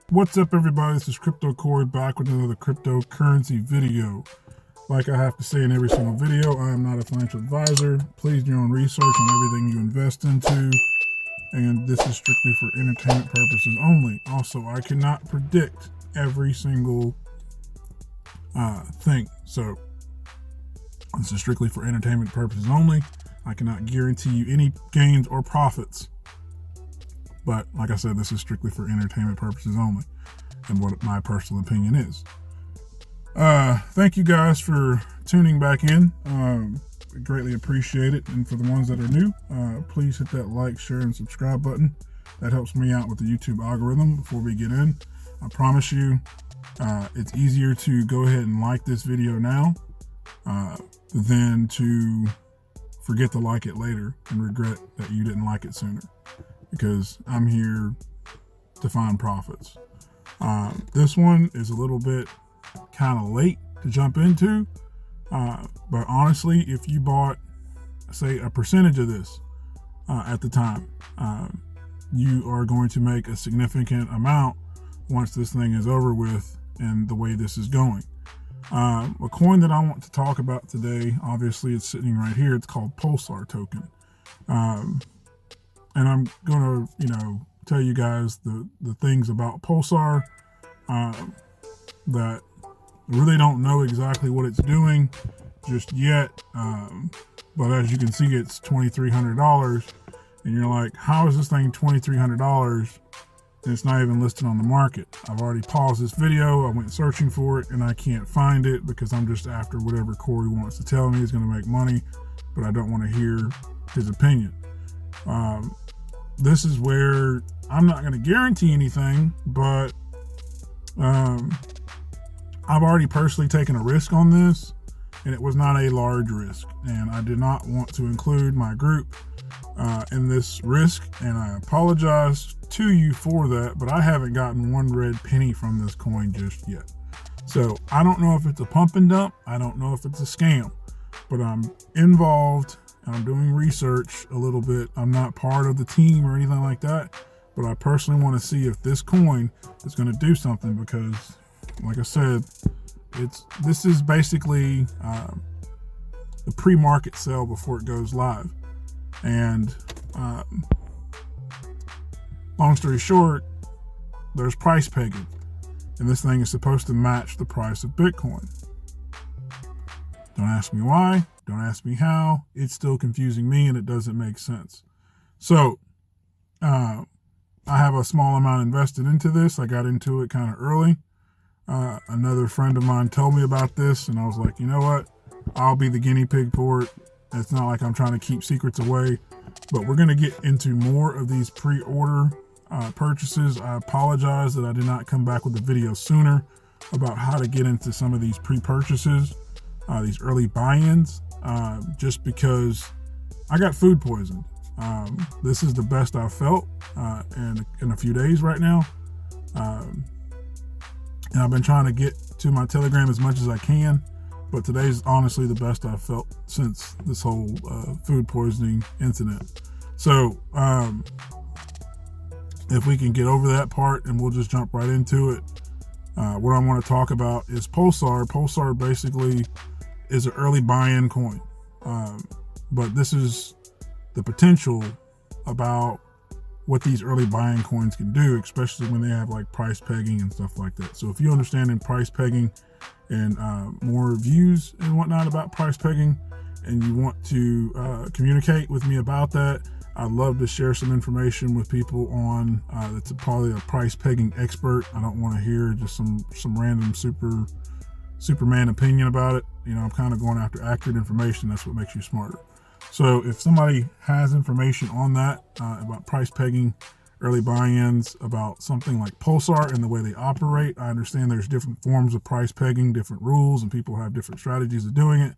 What's up, everybody? This is Crypto Corey back with another cryptocurrency video. Like I have to say in every single video, I am not a financial advisor. Please do your own research on everything you invest into, and this is strictly for entertainment purposes only. Also, I cannot predict every single thing, so this is strictly for entertainment purposes only. I cannot guarantee you any gains or profits. But like I said, this is strictly for entertainment purposes only, and what my personal opinion is. Thank you guys for tuning back in. Greatly appreciate it. And for the ones that are new, please hit that like, share, and subscribe button. That helps me out with the YouTube algorithm before we get in. I promise you, it's easier to go ahead and like this video now than to forget to like it later and regret that you didn't like it sooner. Because I'm here to find profits. This one is a little bit kind of late to jump into, but honestly, if you bought, say, a percentage of this at the time, you are going to make a significant amount once this thing is over with and the way this is going. A coin that I want to talk about today, obviously it's sitting right here, it's called Pulsar token. And I'm going to, tell you guys the things about Pulsar that I really don't know exactly what it's doing just yet. But as you can see, it's $2,300. And you're like, how is this thing $2,300? And it's not even listed on the market. I've already paused this video. I went searching for it and I can't find it because I'm just after whatever Corey wants to tell me is going to make money. But I don't want to hear his opinion. This is where I'm not going to guarantee anything, but I've already personally taken a risk on this, and it was not a large risk, and I did not want to include my group in this risk, and I apologize to you for that, but I haven't gotten one red penny from this coin just yet. So I don't know if it's a pump and dump. I don't know if it's a scam, but I'm involved. I'm doing research a little bit. I'm not part of the team or anything like that, but I personally want to see if this coin is going to do something because, like I said, this is basically the pre-market sale before it goes live. And long story short, there's price pegging, and this thing is supposed to match the price of Bitcoin. Don't ask me why. Don't ask me how. It's still confusing me and it doesn't make sense. So, I have a small amount invested into this. I got into it kind of early. Another friend of mine told me about this and I was like, you know what? I'll be the guinea pig for it. It's not like I'm trying to keep secrets away, but we're going to get into more of these pre-order purchases. I apologize that I did not come back with a video sooner about how to get into some of these pre-purchases, these early buy-ins. Just because I got food poisoned. This is the best I've felt in a few days right now. And I've been trying to get to my Telegram as much as I can, but today's honestly the best I've felt since this whole food poisoning incident. So if we can get over that part and we'll just jump right into it. What I want to talk about is Pulsar. Pulsar basically is an early buy-in coin. But this is the potential about what these early buy-in coins can do, especially when they have like price pegging and stuff like that. So if you understand in price pegging and more views and whatnot about price pegging, and you want to communicate with me about that, I'd love to share some information with people on that's probably a price pegging expert. I don't want to hear just some random Superman opinion about it. I'm kind of going after accurate information. That's what makes you smarter. So if somebody has information on that, about price pegging, early buy-ins, about something like Pulsar and the way they operate, I understand there's different forms of price pegging, different rules, and people have different strategies of doing it.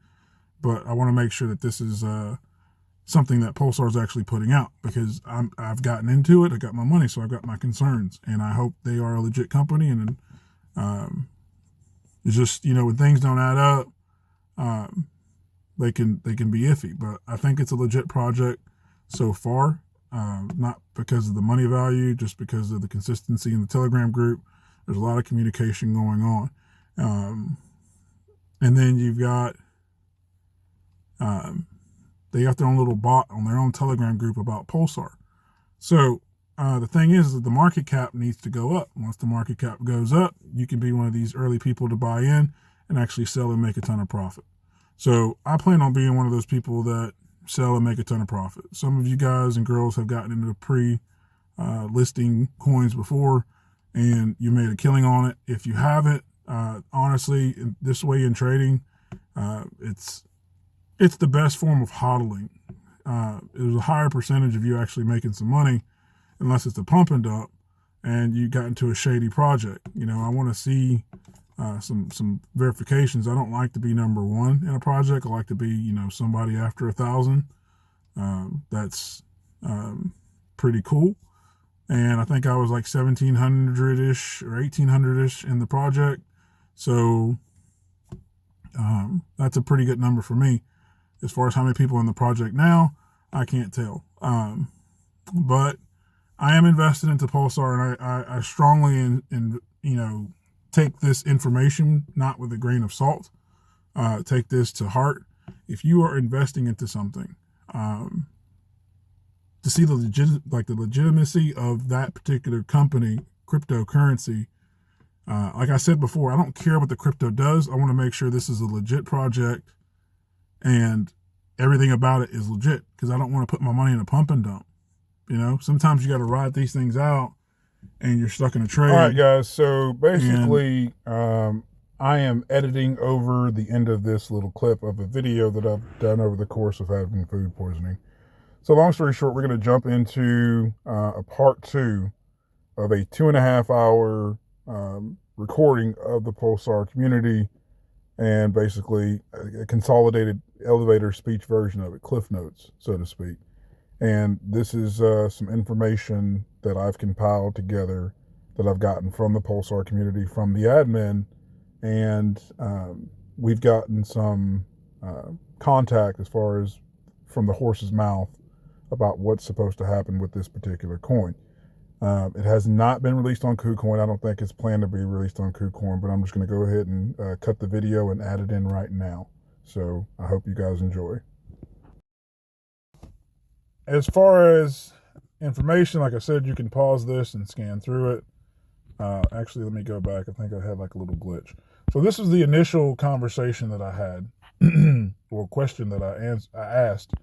But I want to make sure that this is something that Pulsar is actually putting out, because I've gotten into it. I got my money, so I've got my concerns, and I hope they are a legit company. And it's just, when things don't add up, they can be iffy. But I think it's a legit project so far, not because of the money value, just because of the consistency in the Telegram group. There's a lot of communication going on. And then you've got, they got their own little bot on their own Telegram group about Pulsar. So the thing is that the market cap needs to go up. Once the market cap goes up, you can be one of these early people to buy in and actually sell and make a ton of profit. So I plan on being one of those people that sell and make a ton of profit. Some of you guys and girls have gotten into pre-listing coins before, and you made a killing on it. If you haven't, honestly, this way in trading, it's the best form of hodling. There's a higher percentage of you actually making some money, unless it's a pump and dump and you got into a shady project. You know, I want to see some verifications. I don't like to be number one in a project. I like to be, you know, somebody after 1,000. That's pretty cool. And I think I was like 1,700-ish or 1,800-ish in the project. So that's a pretty good number for me. As far as how many people in the project now, I can't tell. But I am invested into Pulsar, and I strongly, take this information not with a grain of salt. Take this to heart. If you are investing into something, to see the legitimacy of that particular company, cryptocurrency. Like I said before, I don't care what the crypto does. I want to make sure this is a legit project and everything about it is legit, because I don't want to put my money in a pump and dump. You know, sometimes you got to ride these things out and you're stuck in a trade. All right, guys. So basically, I am editing over the end of this little clip of a video that I've done over the course of having food poisoning. So long story short, we're going to jump into a part 2 of a 2.5-hour recording of the Pulsar community, and basically a consolidated elevator speech version of it, cliff notes, so to speak. And this is some information that I've compiled together that I've gotten from the Pulsar community, from the admin, and we've gotten some contact as far as from the horse's mouth about what's supposed to happen with this particular coin. It has not been released on KuCoin. I don't think it's planned to be released on KuCoin, but I'm just going to go ahead and cut the video and add it in right now. So I hope you guys enjoy. As far as information, like I said, you can pause this and scan through it. Actually, let me go back. I think I had like a little glitch. So this is the initial conversation that I had, or question that I asked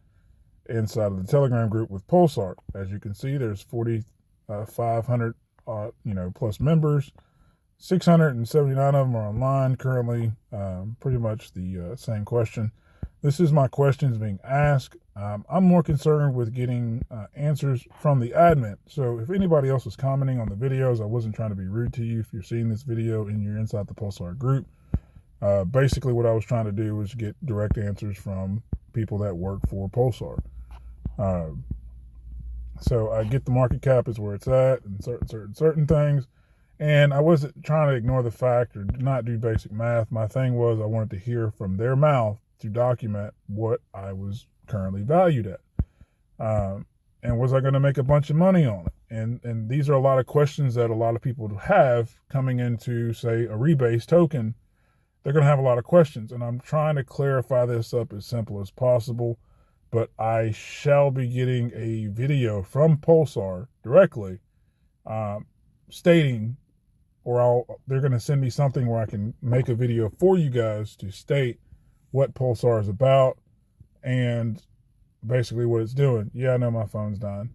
inside of the Telegram group with Pulsar. As you can see, there's 4,500 plus members. 679 of them are online currently. Pretty much the same question. This is my questions being asked. I'm more concerned with getting answers from the admin. So if anybody else was commenting on the videos, I wasn't trying to be rude to you. If you're seeing this video and you're inside the Pulsar group, basically what I was trying to do was get direct answers from people that work for Pulsar. So I get the market cap is where it's at, and certain things. And I wasn't trying to ignore the fact or not do basic math. My thing was I wanted to hear from their mouth to document what I was currently valued at. And was I going to make a bunch of money on it? And these are a lot of questions that a lot of people have coming into, say, a Rebase token. They're going to have a lot of questions. And I'm trying to clarify this up as simple as possible. But I shall be getting a video from Pulsar directly stating, or they're going to send me something where I can make a video for you guys to state what Pulsar is about and basically what it's doing. Yeah, I know my phone's dying.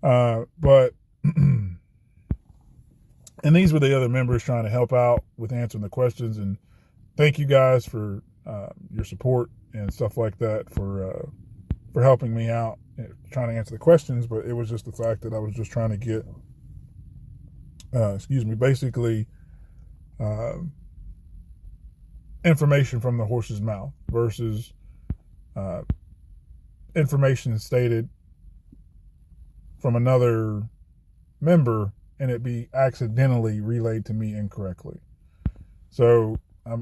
But, and these were the other members trying to help out with answering the questions. And thank you guys for your support and stuff like that, for helping me out, trying to answer the questions. But it was just the fact that I was just trying to get, basically information from the horse's mouth versus information stated from another member and it be accidentally relayed to me incorrectly. So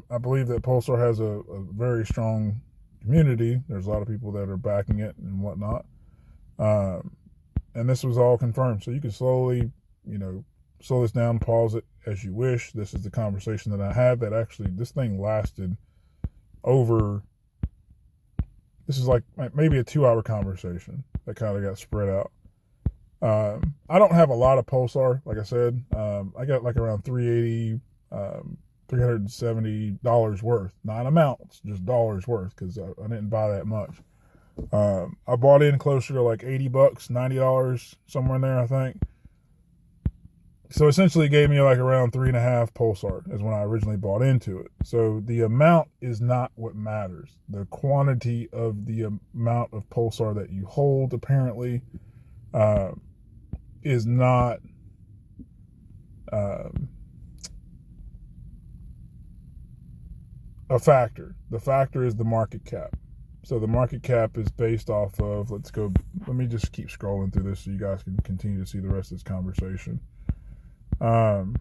I believe that Pulsar has a very strong community. There's a lot of people that are backing it and whatnot. And this was all confirmed. So you can slowly, slow this down, pause it as you wish. This is the conversation that I had that actually, this thing lasted over, this is like maybe a 2-hour conversation that kind of got spread out. I don't have a lot of Pulsar, like I said. I got like around $370 worth, not amounts, just dollars worth, because I didn't buy that much. I bought in closer to like $80, $90, somewhere in there, I think. So essentially it gave me like around 3.5 Pulsar is when I originally bought into it. So the amount is not what matters. The quantity of the amount of Pulsar that you hold, apparently, is not a factor. The factor is the market cap. So the market cap is based off of, let me just keep scrolling through this so you guys can continue to see the rest of this conversation. I'm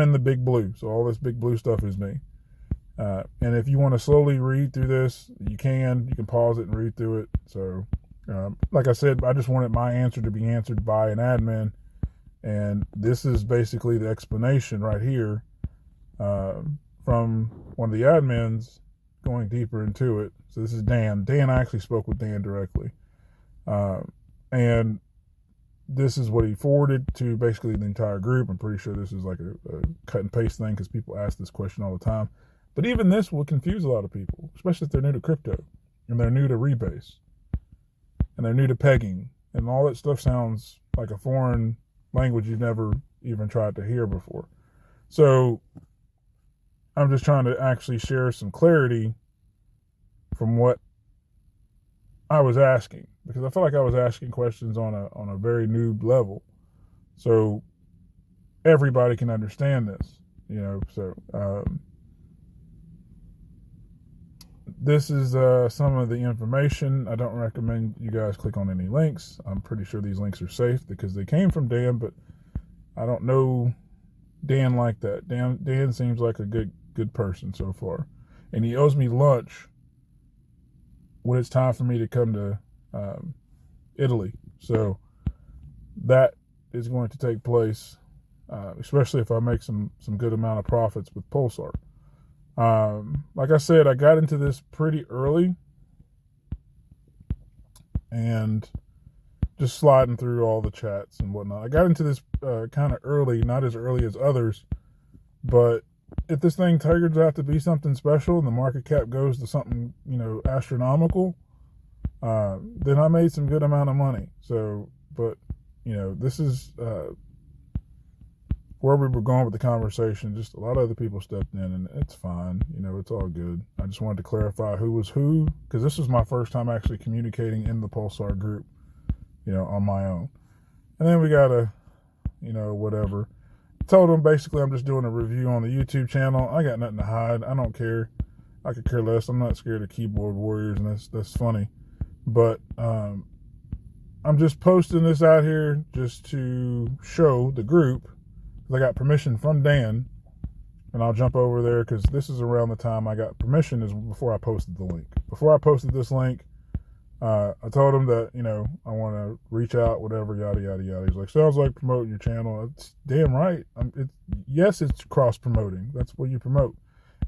in the big blue, so all this big blue stuff is me. And if you want to slowly read through this, you can pause it and read through it. So, like I said, I just wanted my answer to be answered by an admin. And this is basically the explanation right here, from one of the admins going deeper into it. So this is Dan. I actually spoke with Dan directly. And this is what he forwarded to basically the entire group. I'm pretty sure this is like a cut and paste thing because people ask this question all the time. But even this will confuse a lot of people, especially if they're new to crypto and they're new to Rebase and they're new to pegging, and all that stuff sounds like a foreign language you've never even tried to hear before. So I'm just trying to actually share some clarity from what I was asking, because I felt like I was asking questions on a very noob level, so everybody can understand this, So this is some of the information. I don't recommend you guys click on any links. I'm pretty sure these links are safe because they came from Dan, but I don't know Dan like that. Dan seems like a good person so far, and he owes me lunch when it's time for me to come to Italy. So that is going to take place, especially if I make some good amount of profits with Pulsar. Like I said, I got into this pretty early and just sliding through all the chats and whatnot. I got into this kind of early, not as early as others, but if this thing turns out to be something special and the market cap goes to something, astronomical, then I made some good amount of money. So, but, this is where we were going with the conversation. Just a lot of other people stepped in, and it's fine. It's all good. I just wanted to clarify who was who, because this was my first time actually communicating in the Pulsar group, on my own. And then we got whatever. Told them basically I'm just doing a review on the YouTube channel. I got nothing to hide. I don't care. I could care less. I'm not scared of keyboard warriors, and that's funny. But I'm just posting this out here just to show the group. I got permission from Dan, and I'll jump over there because this is around the time I got permission, is before I posted the link. Before I posted this link, I told him that, I want to reach out, whatever, yada, yada, yada. He's like, sounds like promoting your channel. It's damn right. Yes, it's cross-promoting. That's what you promote.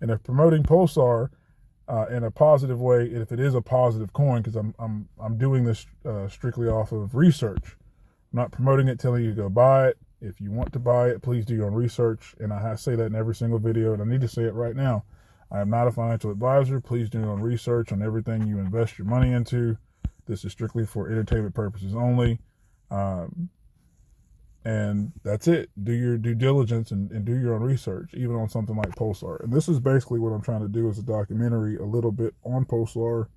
And if promoting Pulsar in a positive way, and if it is a positive coin, because I'm doing this strictly off of research. I'm not promoting it, telling you to go buy it. If you want to buy it, please do your own research. And I say that in every single video, and I need to say it right now. I am not a financial advisor. Please do your own research on everything you invest your money into. This is strictly for entertainment purposes only. And that's it. Do your due diligence and do your own research, even on something like Pulsar. And this is basically what I'm trying to do, is a documentary a little bit on Pulsar.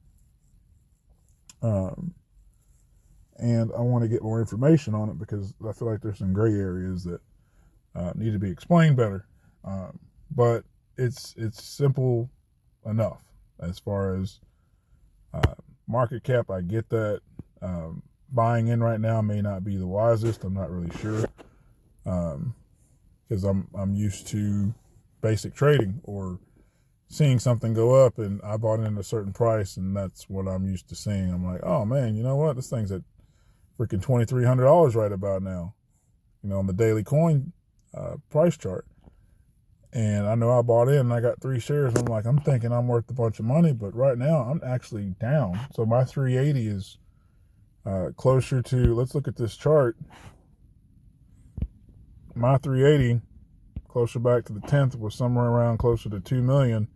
And I want to get more information on it because I feel like there's some gray areas that need to be explained better. But it's simple enough as far as market cap. I get that. Buying in right now may not be the wisest. I'm not really sure, because I'm used to basic trading or seeing something go up and I bought in at a certain price, and that's what I'm used to seeing. I'm like, oh man, you know what? This thing's at freaking $2,300 right about now. on the daily coin price chart. And I know I bought in and I got 3 shares. I'm like, I'm thinking I'm worth a bunch of money, but right now I'm actually down. So my 380 is closer to, let's look at this chart. My 380, closer back to the 10th, was somewhere around closer to 2 million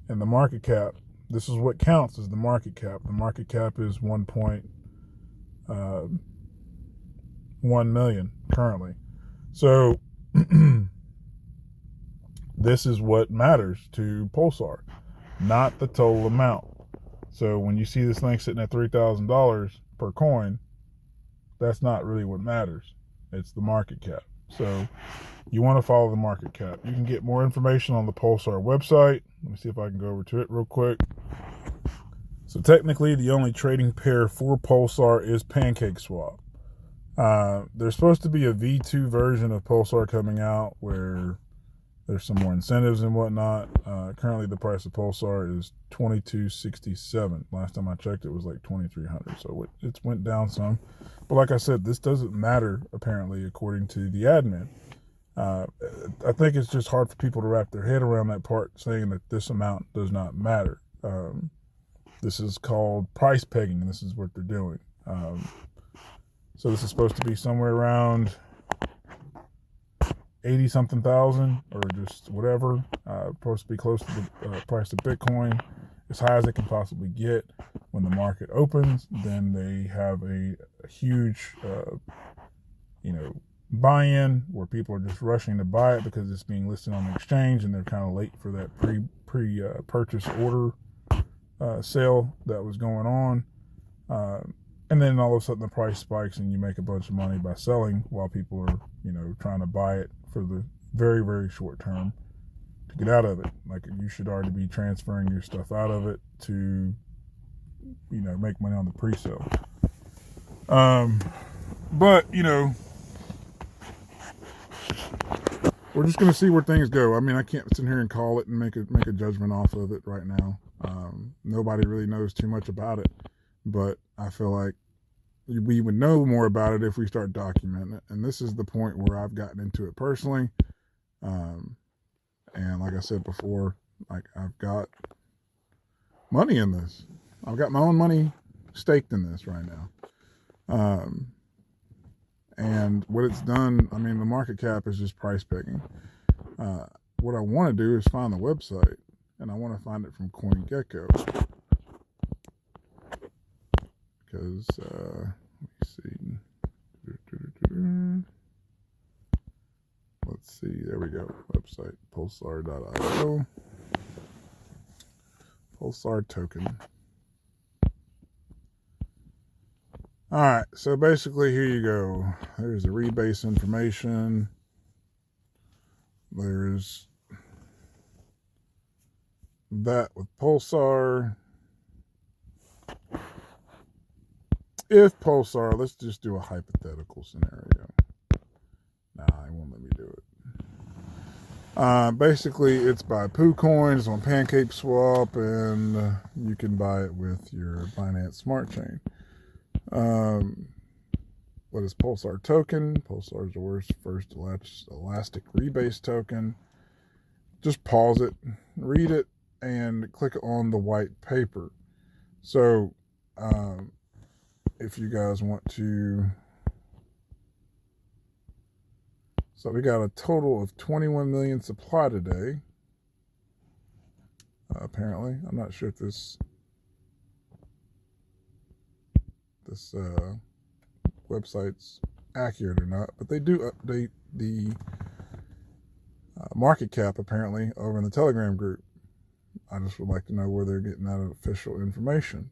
in the market cap. This is what counts as the market cap. The market cap is 1.1 million currently. So this is what matters to Pulsar, not the total amount. So when you see this thing sitting at $3,000 per coin, that's not really what matters. It's the market cap. So you want to follow the market cap. You can get more information on the Pulsar website. Let me see if I can go over to it real quick. So technically, the only trading pair for Pulsar is PancakeSwap. There's supposed to be a V2 version of Pulsar coming out where there's some more incentives and whatnot. Currently, the price of Pulsar is $22.67. Last time I checked, it was like $2,300. So it's went down some. But like I said, this doesn't matter, apparently, according to the admin. I think it's just hard for people to wrap their head around that part, saying that this amount does not matter. This is called price pegging, and this is what they're doing. So this is supposed to be somewhere around 80-something thousand, or just whatever. Supposed to be close to the price of Bitcoin, as high as it can possibly get. When the market opens, then they have a huge, buy-in where people are just rushing to buy it because it's being listed on the exchange, and they're kind of late for that pre-purchase order sale that was going on. And then all of a sudden the price spikes and you make a bunch of money by selling while people are, trying to buy it for the very, very short term to get out of it. Like, you should already be transferring your stuff out of it to, make money on the pre-sale. But, we're just going to see where things go. I mean, I can't sit here and call it and make a judgment off of it right now. Nobody really knows too much about it, but I feel like we would know more about it if we start documenting it. And this is the point where I've gotten into it personally. And like I said before, like, I've got money in this. I've got my own money staked in this right now. And what it's done, I mean, the market cap is just price pegging. What I want to do is find the website, and I want to find it from CoinGecko. Because, let me see. Let's see, there we go. Website, pulsar.io. Pulsar token. All right, so basically here you go. There's the Rebase information. There's that with Pulsar. If Pulsar, let's just do a hypothetical scenario. Nah, it won't let me do it. Basically, it's by PooCoins on PancakeSwap, and you can buy it with your Binance Smart Chain. What is Pulsar token? Pulsar is the world's first elastic rebase token. Just pause it, read it, and click on the white paper. So, if you guys want to, so we got a total of 21 million supply today. Apparently, I'm not sure if this website's accurate or not, but they do update the market cap apparently over in the Telegram group. I just would like to know where they're getting that official information.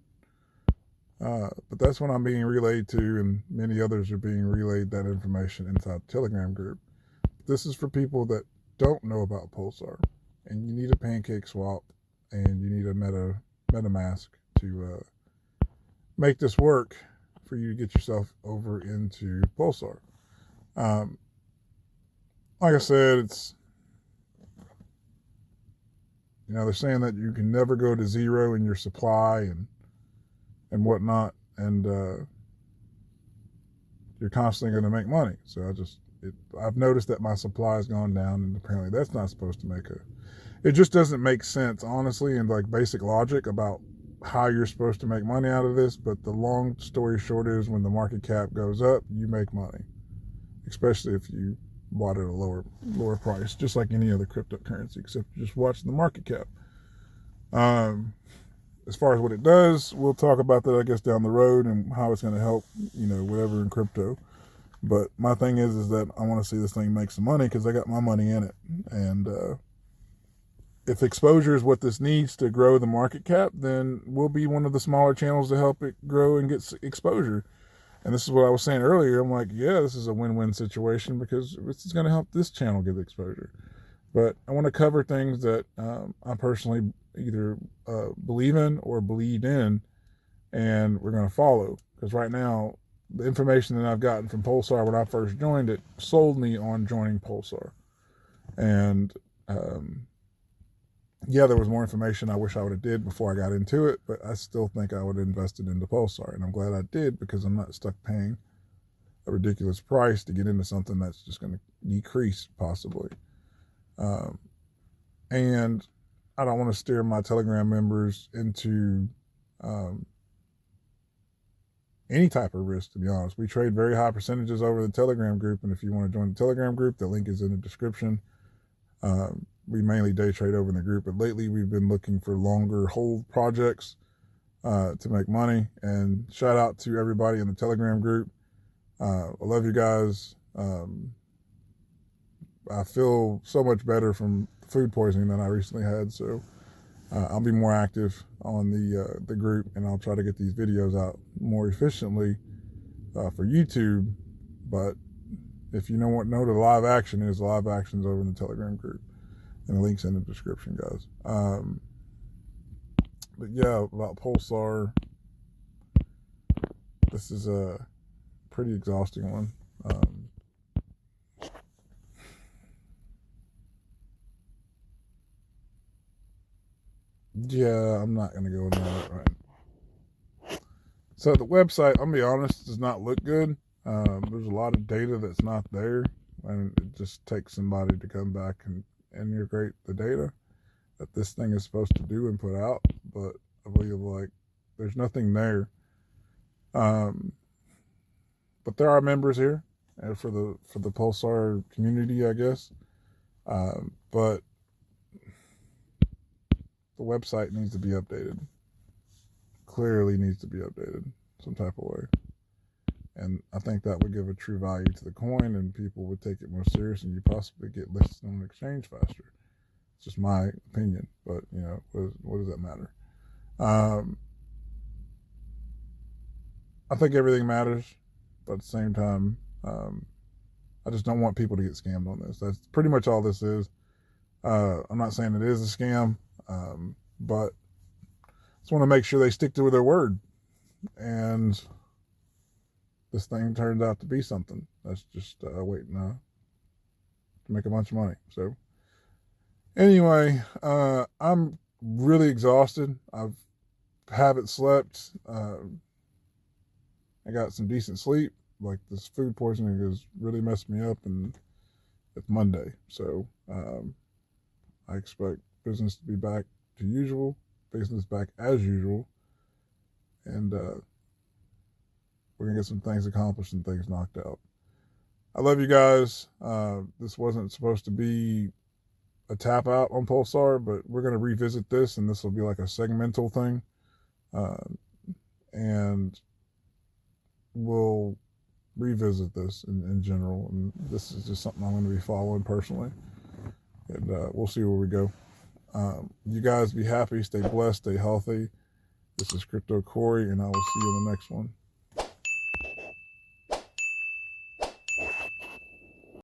But that's what I'm being relayed to, and many others are being relayed that information inside the Telegram group. This is for people that don't know about Pulsar, and you need a PancakeSwap, and you need a MetaMask to make this work for you to get yourself over into Pulsar. Like I said, it's, they're saying that you can never go to zero in your supply and whatnot, and you're constantly going to make money. So I've noticed that my supply has gone down, and apparently that's not supposed to it just doesn't make sense, honestly, and like basic logic about how you're supposed to make money out of this. But the long story short is, when the market cap goes up, you make money, especially if you bought at a lower price, just like any other cryptocurrency, except you just watch the market cap. As far as what it does, we'll talk about that, I guess, down the road, and how it's going to help, whatever in crypto. But my thing is that I want to see this thing make some money, because I got my money in it. And if exposure is what this needs to grow the market cap, then we'll be one of the smaller channels to help it grow and get exposure. And this is what I was saying earlier. I'm like, yeah, this is a win-win situation, because this is going to help this channel get exposure. But I want to cover things that I personally either believe in or believe in, and we're going to follow. Because right now, the information that I've gotten from Pulsar when I first joined it sold me on joining Pulsar. And yeah, there was more information I wish I would have did before I got into it, but I still think I would have invested into Pulsar. And I'm glad I did, because I'm not stuck paying a ridiculous price to get into something that's just going to decrease possibly. And I don't want to steer my Telegram members into any type of risk, to be honest. We trade very high percentages over the Telegram group, and if you want to join the Telegram group, the link is in the description. We mainly day trade over in the group, but lately we've been looking for longer hold projects to make money. And shout out to everybody in the Telegram group. I love you guys. I feel so much better from food poisoning than I recently had, so I'll be more active on the group, and I'll try to get these videos out more efficiently for YouTube. But if you know what the live action is, live action's over in the Telegram group, and the link's in the description, guys. But yeah, about Pulsar, this is a pretty exhausting one. Yeah, I'm not going to go into that right. So the website, I'll be honest, does not look good. There's a lot of data that's not there, and it just takes somebody to come back and integrate the data that this thing is supposed to do and put out. But I believe, like, there's nothing there. But there are members here for the Pulsar community, I guess. But the website needs to be updated. Clearly needs to be updated some type of way. And I think that would give a true value to the coin, and people would take it more serious, and you possibly get listed on an exchange faster. It's just my opinion, but what does that matter? I think everything matters, but at the same time, I just don't want people to get scammed on this. That's pretty much all this is. I'm not saying it is a scam, but just want to make sure they stick to their word, and this thing turns out to be something that's just waiting to make a bunch of money. So anyway, I'm really exhausted. I haven't slept. I got some decent sleep. Like, this food poisoning has really messed me up, and it's Monday, so I expect business to be back to usual, business back as usual, and we're gonna get some things accomplished and things knocked out. I love you guys. This wasn't supposed to be a tap out on Pulsar, but we're gonna revisit this, and this will be like a segmental thing, and we'll revisit this in general. And this is just something I'm going to be following personally, and we'll see where we go. You guys be happy, stay blessed, stay healthy. This is Crypto Corey, and I will see you in the next one.